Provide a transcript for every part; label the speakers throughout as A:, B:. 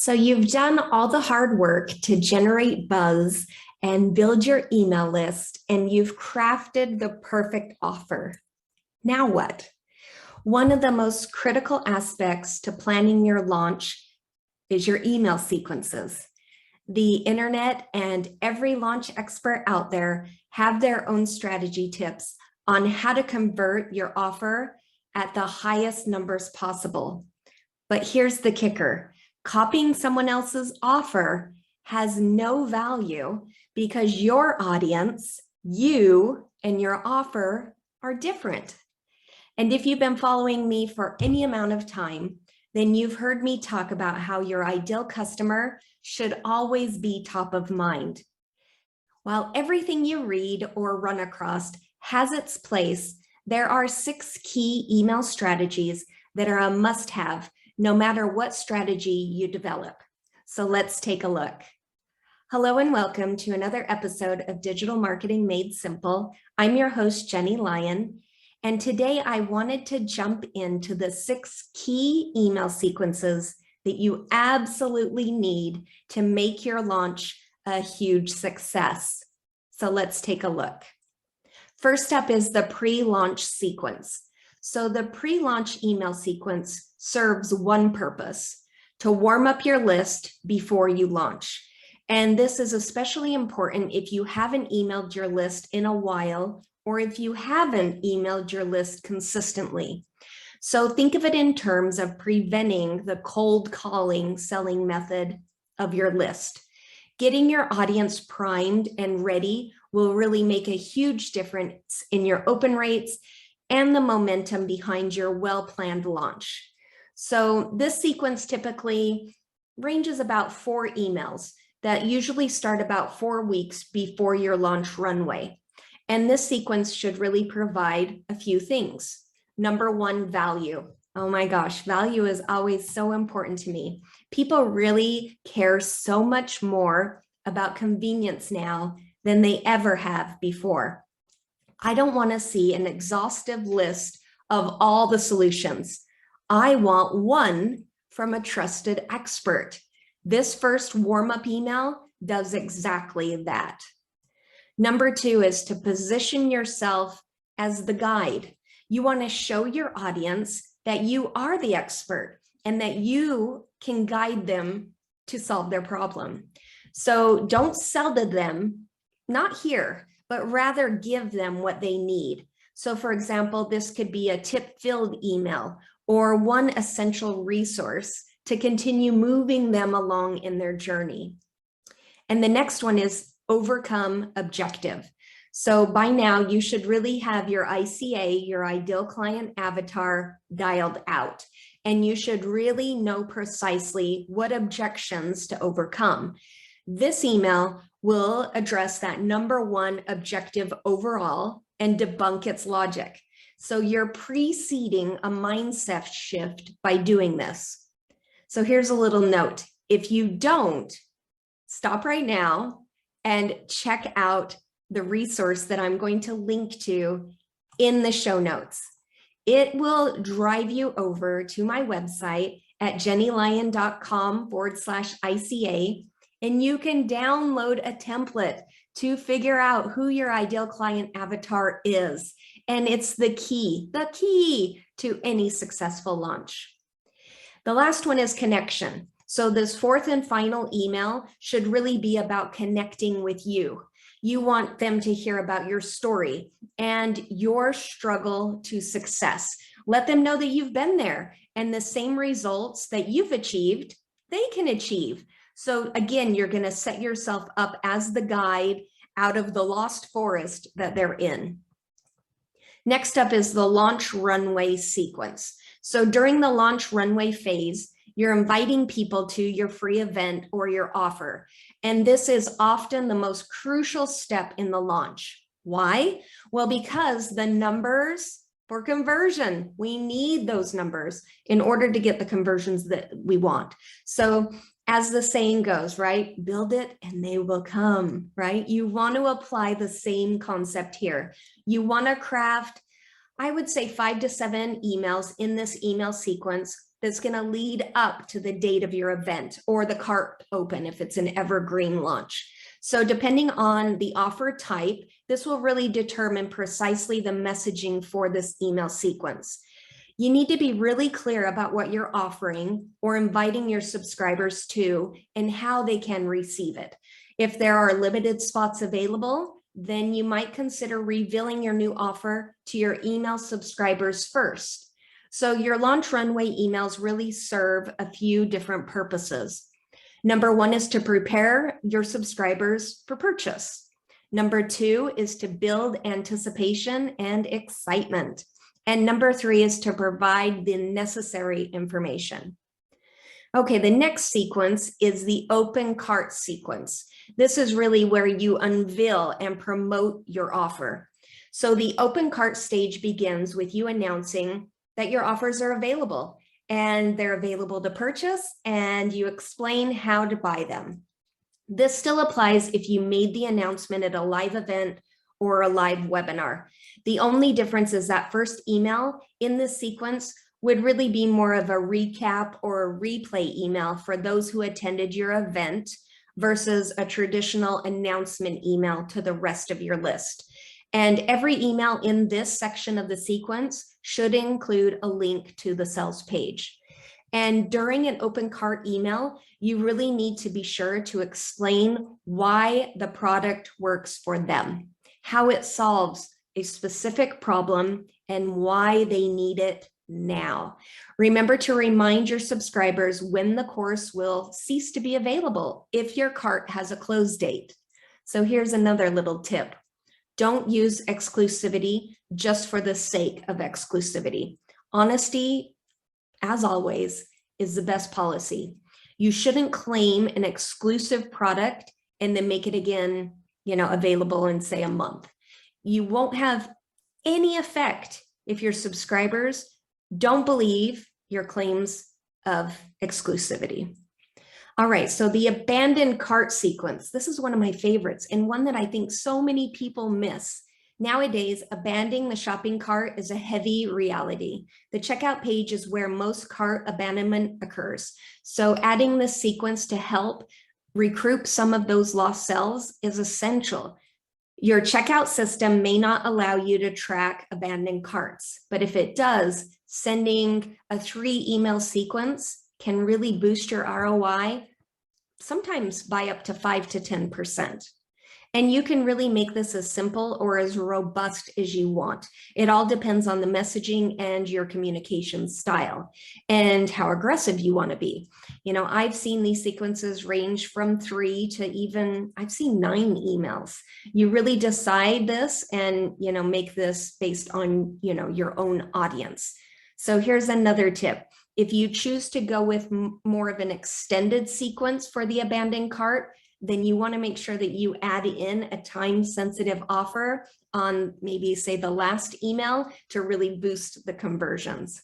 A: So you've done all the hard work to generate buzz and build your email list, and you've crafted the perfect offer. Now what? One of the most critical aspects to planning your launch is your email sequences. The internet and every launch expert out there have their own strategy tips on how to convert your offer at the highest numbers possible. But here's the kicker. Copying someone else's offer has no value because your audience, you and your offer are different. And if you've been following me for any amount of time, then you've heard me talk about how your ideal customer should always be top of mind. While everything you read or run across has its place, there are 6 key email strategies that are a must-have no matter what strategy you develop. So let's take a look. Hello and welcome to another episode of Digital Marketing Made Simple. I'm your host, Jenny Lyon, and today I wanted to jump into the 6 key email sequences that you absolutely need to make your launch a huge success. So let's take a look. First up is the pre-launch sequence. So the pre-launch email sequence serves one purpose: to warm up your list before you launch. And this is especially important if you haven't emailed your list in a while, or if you haven't emailed your list consistently. So think of it in terms of preventing the cold calling selling method of your list. Getting your audience primed and ready will really make a huge difference in your open rates and the momentum behind your well-planned launch. So this sequence typically ranges about 4 emails that usually start about 4 weeks before your launch runway. And this sequence should really provide a few things. Number 1, value. Oh my gosh, value is always so important to me. People really care so much more about convenience now than they ever have before. I don't want to see an exhaustive list of all the solutions. I want one from a trusted expert. This first warm-up email does exactly that. Number 2 is to position yourself as the guide. You want to show your audience that you are the expert and that you can guide them to solve their problem. So don't sell to them, not here, but rather give them what they need. So for example, this could be a tip-filled email or one essential resource to continue moving them along in their journey. And the next one is overcome objective. So by now you should really have your ICA, your ideal client avatar, dialed out. And you should really know precisely what objections to overcome. This email will address that number 1 objective overall and debunk its logic. So you're preceding a mindset shift by doing this. So here's a little note. If you don't, stop right now and check out the resource that I'm going to link to in the show notes. It will drive you over to my website at jennylyon.com/ICA. And you can download a template to figure out who your ideal client avatar is. And it's the key to any successful launch. The last one is connection. So this 4th and final email should really be about connecting with you. You want them to hear about your story and your struggle to success. Let them know that you've been there and the same results that you've achieved, they can achieve. So again, you're going to set yourself up as the guide out of the lost forest that they're in. Next up is the launch runway sequence. So during the launch runway phase, you're inviting people to your free event or your offer. And this is often the most crucial step in the launch. Why? Well, because the numbers for conversion, we need those numbers in order to get the conversions that we want. So as the saying goes, right? Build it and they will come, right? You want to apply the same concept here. You want to craft, I would say 5 to 7 emails in this email sequence, that's going to lead up to the date of your event or the cart open if it's an evergreen launch. So depending on the offer type, this will really determine precisely the messaging for this email sequence. You need to be really clear about what you're offering or inviting your subscribers to and how they can receive it. If there are limited spots available, then you might consider revealing your new offer to your email subscribers first. So your launch runway emails really serve a few different purposes. Number one is to prepare your subscribers for purchase. Number two is to build anticipation and excitement. And number three is to provide the necessary information. Okay, the next sequence is the open cart sequence. This is really where you unveil and promote your offer. So the open cart stage begins with you announcing that your offers are available and they're available to purchase, and you explain how to buy them. This still applies if you made the announcement at a live event or a live webinar. The only difference is that first email in this sequence would really be more of a recap or a replay email for those who attended your event versus a traditional announcement email to the rest of your list. And every email in this section of the sequence should include a link to the sales page. And during an open cart email, you really need to be sure to explain why the product works for them, how it solves a specific problem, and why they need it now. Remember to remind your subscribers when the course will cease to be available if your cart has a close date. So here's another little tip. Don't use exclusivity just for the sake of exclusivity. Honesty, as always, is the best policy. You shouldn't claim an exclusive product and then make it again, available in, say, a month. You won't have any effect if your subscribers don't believe your claims of exclusivity. All right, so the abandoned cart sequence. This is one of my favorites and one that I think so many people miss. Nowadays, abandoning the shopping cart is a heavy reality. The checkout page is where most cart abandonment occurs. So adding this sequence to help recoup some of those lost sales is essential. Your checkout system may not allow you to track abandoned carts, but if it does, sending a 3-email sequence can really boost your ROI, sometimes by up to 5 to 10%. And you can really make this as simple or as robust as you want. It all depends on the messaging and your communication style and how aggressive you want to be. I've seen these sequences range from 3 to even, I've seen 9 emails. You really decide this and, make this based on, your own audience. So here's another tip. If you choose to go with more of an extended sequence for the abandoned cart, then you want to make sure that you add in a time-sensitive offer on maybe, say, the last email to really boost the conversions.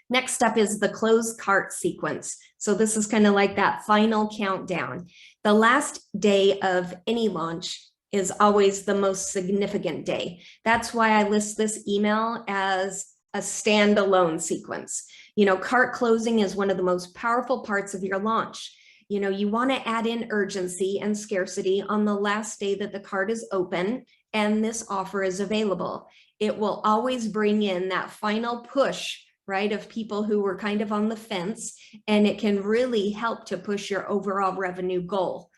A: Next up is the closed cart sequence. So this is kind of like that final countdown. The last day of any launch is always the most significant day. That's why I list this email as a standalone sequence. Cart closing is one of the most powerful parts of your launch. You want to add in urgency and scarcity on the last day that the cart is open and this offer is available. It will always bring in that final push, right, of people who were kind of on the fence, and it can really help to push your overall revenue goal.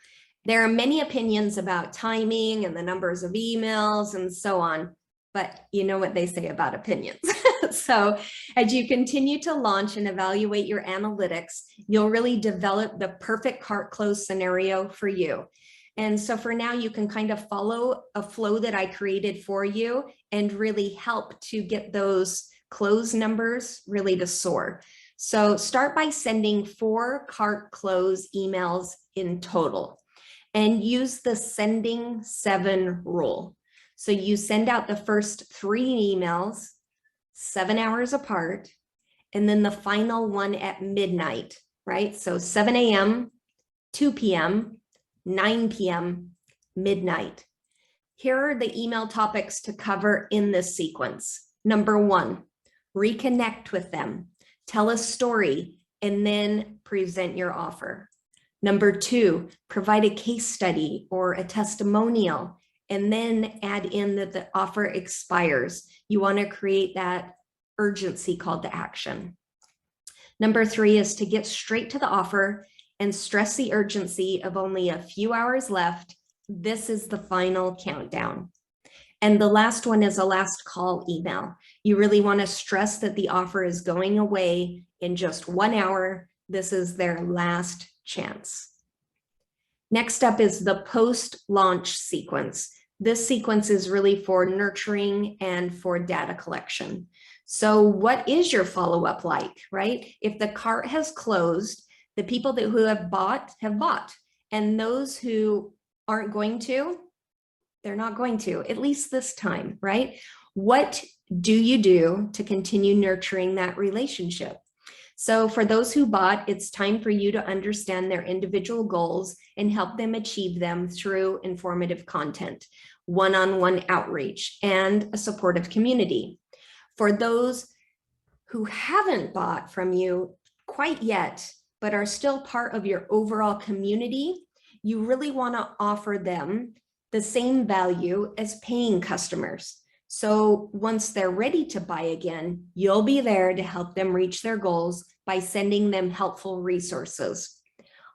A: There are many opinions about timing and the numbers of emails and so on, but you know what they say about opinions. So as you continue to launch and evaluate your analytics, you'll really develop the perfect cart close scenario for you. And so for now, you can kind of follow a flow that I created for you and really help to get those close numbers really to soar. So start by sending 4 cart close emails in total and use the sending 7 rule. So you send out the first 3 emails 7 hours apart, and then the final one at midnight, right? So 7 a.m., 2 p.m., 9 p.m., midnight. Here are the email topics to cover in this sequence. Number 1, reconnect with them. tell a story, and then present your offer. Number 2, provide a case study or a testimonial, and then add in that the offer expires. You want to create that urgency call to action. Number 3 is to get straight to the offer and stress the urgency of only a few hours left. This is the final countdown. And the last one is a last call email. You really want to stress that the offer is going away in just 1 hour. This is their last chance. Next up is the post-launch sequence. This sequence is really for nurturing and for data collection. So what is your follow-up like, right? If the cart has closed, the people who have bought. And those who aren't going to, they're not going to, at least this time, right? What do you do to continue nurturing that relationship? So for those who bought, it's time for you to understand their individual goals and help them achieve them through informative content, one-on-one outreach, and a supportive community. For those who haven't bought from you quite yet, but are still part of your overall community, you really want to offer them the same value as paying customers. So once they're ready to buy again, you'll be there to help them reach their goals by sending them helpful resources.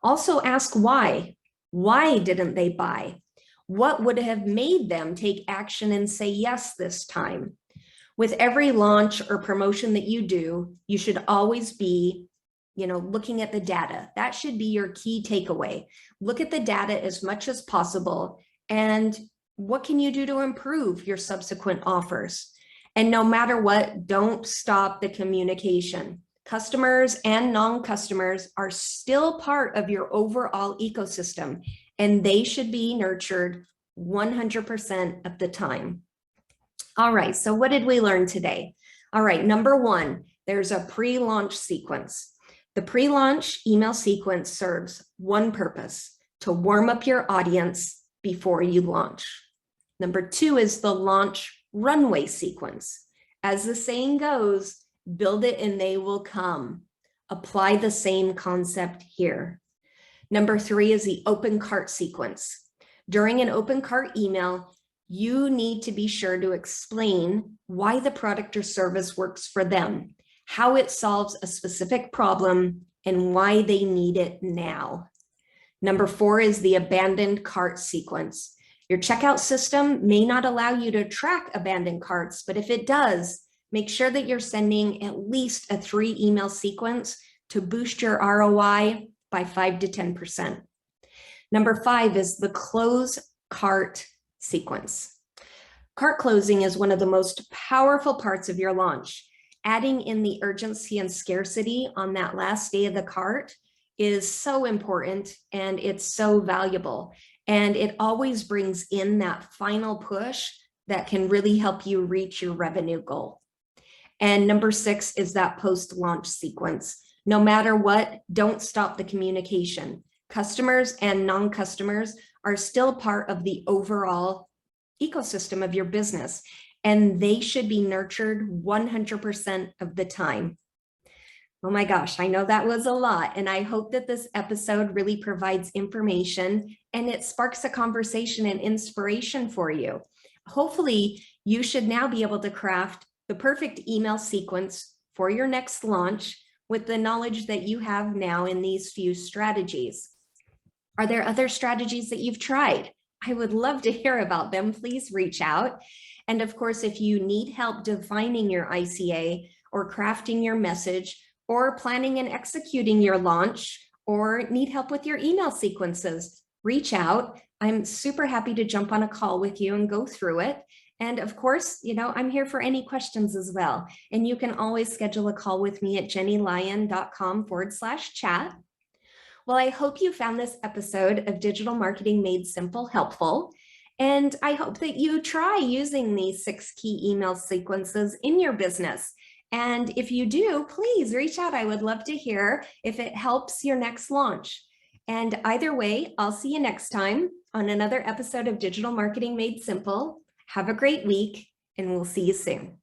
A: Also ask why. Why didn't they buy? What would have made them take action and say yes this time? With every launch or promotion that you do, you should always be, looking at the data. That should be your key takeaway. Look at the data as much as possible. And what can you do to improve your subsequent offers? And no matter what, don't stop the communication. Customers and non-customers are still part of your overall ecosystem, and they should be nurtured 100% of the time. All right, so what did we learn today? All right, number 1, there's a pre-launch sequence. The pre-launch email sequence serves one purpose: to warm up your audience before you launch. Number 2 is the launch runway sequence. As the saying goes, build it and they will come. Apply the same concept here. Number 3 is the open cart sequence. During an open cart email, you need to be sure to explain why the product or service works for them, how it solves a specific problem, and why they need it now. Number 4 is the abandoned cart sequence. Your checkout system may not allow you to track abandoned carts, but if it does, make sure that you're sending at least a 3 email sequence to boost your ROI by 5 to 10%. Number 5 is the close cart sequence. Cart closing is one of the most powerful parts of your launch. Adding in the urgency and scarcity on that last day of the cart is so important, and it's so valuable. And it always brings in that final push that can really help you reach your revenue goal. And number 6 is that post-launch sequence. No matter what, don't stop the communication. Customers and non-customers are still part of the overall ecosystem of your business, and they should be nurtured 100% of the time. Oh my gosh, I know that was a lot, and I hope that this episode really provides information and it sparks a conversation and inspiration for you. Hopefully, you should now be able to craft the perfect email sequence for your next launch with the knowledge that you have now in these few strategies. Are there other strategies that you've tried? I would love to hear about them. Please reach out. And of course, if you need help defining your ICA or crafting your message or planning and executing your launch or need help with your email sequences, reach out. I'm super happy to jump on a call with you and go through it. And of course, I'm here for any questions as well. And you can always schedule a call with me at jennylyon.com/chat. Well, I hope you found this episode of Digital Marketing Made Simple helpful. And I hope that you try using these 6 key email sequences in your business. And if you do, please reach out. I would love to hear if it helps your next launch. And either way, I'll see you next time on another episode of Digital Marketing Made Simple. Have a great week, and we'll see you soon.